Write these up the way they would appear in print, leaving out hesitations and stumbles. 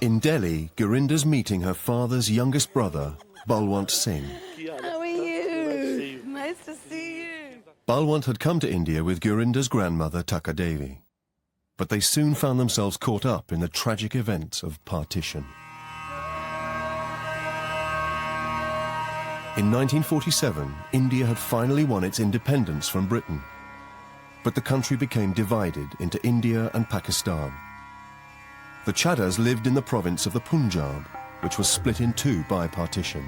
In Delhi, Gurinder's meeting her father's youngest brother, Balwant Singh. How are you? Nice to see you. Balwant had come to India with Gurinder's grandmother, Taka Devi. But they soon found themselves caught up in the tragic events of partition. In 1947, India had finally won its independence from Britain. But the country became divided into India and Pakistan. The Chadras lived in the province of the Punjab, which was split in two by partition.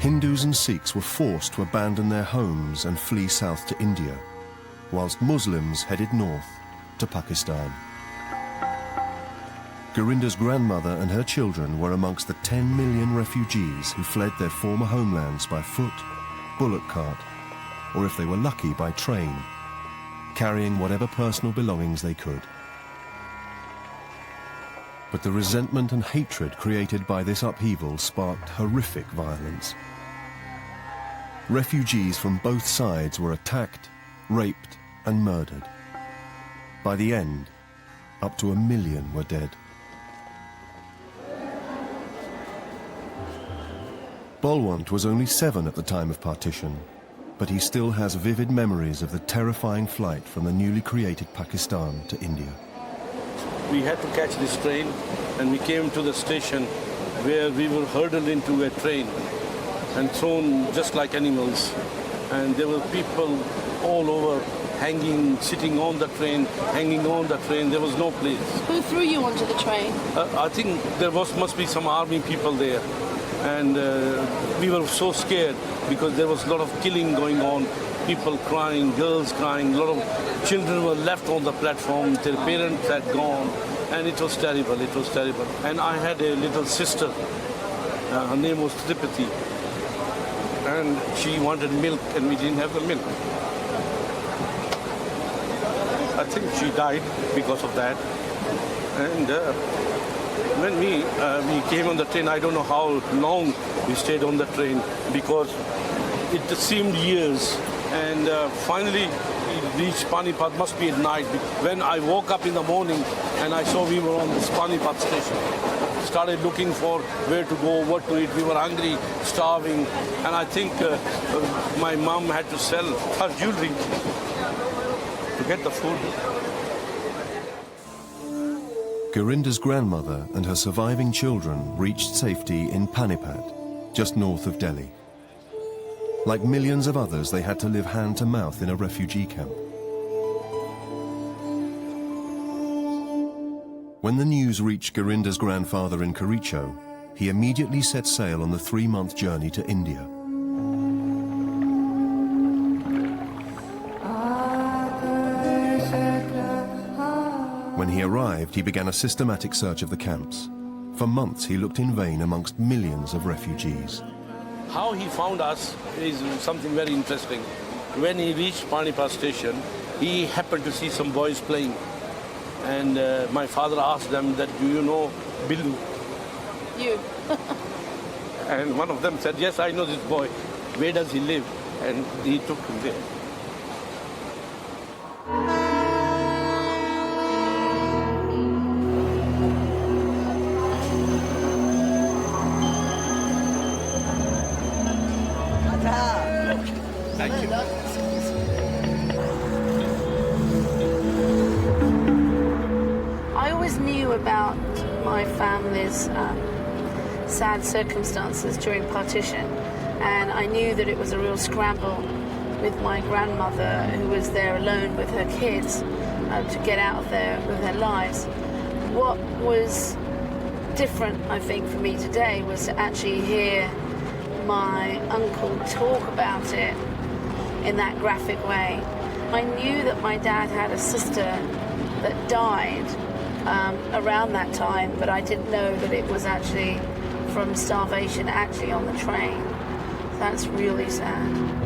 Hindus and Sikhs were forced to abandon their homes and flee south to India, whilst Muslims headed north to Pakistan. Gurinder's grandmother and her children were amongst the 10 million refugees who fled their former homelands by foot, bullock cart, or if they were lucky, by train, carrying whatever personal belongings they could. But the resentment and hatred created by this upheaval sparked horrific violence. Refugees from both sides were attacked, raped, and murdered. By the end, up to 1 million were dead. Balwant was only 7 at the time of partition, but he still has vivid memories of the terrifying flight from the newly created Pakistan to India. We had to catch this train, and we came to the station where we were hurtled into a train and thrown just like animals. And there were people all over, hanging, sitting on the train, hanging on the train. There was no place. Who threw you onto the train? I think there must be some army people there. And we were so scared because there was a lot of killing going on, people crying, girls crying, a lot of children were left on the platform, their parents had gone, and it was terrible, it was terrible. And I had a little sister, her name was Tripati, and she wanted milk and we didn't have the milk. I think she died because of that. And when we came on the train, I don't know how long we stayed on the train because it seemed years. And finally, we reached Panipat, must be at night. When I woke up in the morning and I saw we were on this Panipat station, started looking for where to go, what to eat. We were hungry, starving, and I think my mom had to sell her jewelry to get the food. Gurinder's grandmother and her surviving children reached safety in Panipat, just north of Delhi. Like millions of others, they had to live hand to mouth in a refugee camp. When the news reached Gurinder's grandfather in Kericho, he immediately set sail on the 3-month journey to India. When he arrived, he began a systematic search of the camps. For months, he looked in vain amongst millions of refugees. How he found us is something very interesting. When he reached Panipat station, he happened to see some boys playing. And my father asked them that, do you know Billu? You. And one of them said, yes, I know this boy. Where does he live? And he took him there. Thank you. I always knew about my family's sad circumstances during partition, and I knew that it was a real scramble with my grandmother, who was there alone with her kids, to get out of there with their lives. What was different, I think, for me today was to actually hear my uncle talk about it in that graphic way. I knew that my dad had a sister that died around that time, but I didn't know that it was actually from starvation, actually on the train. That's really sad.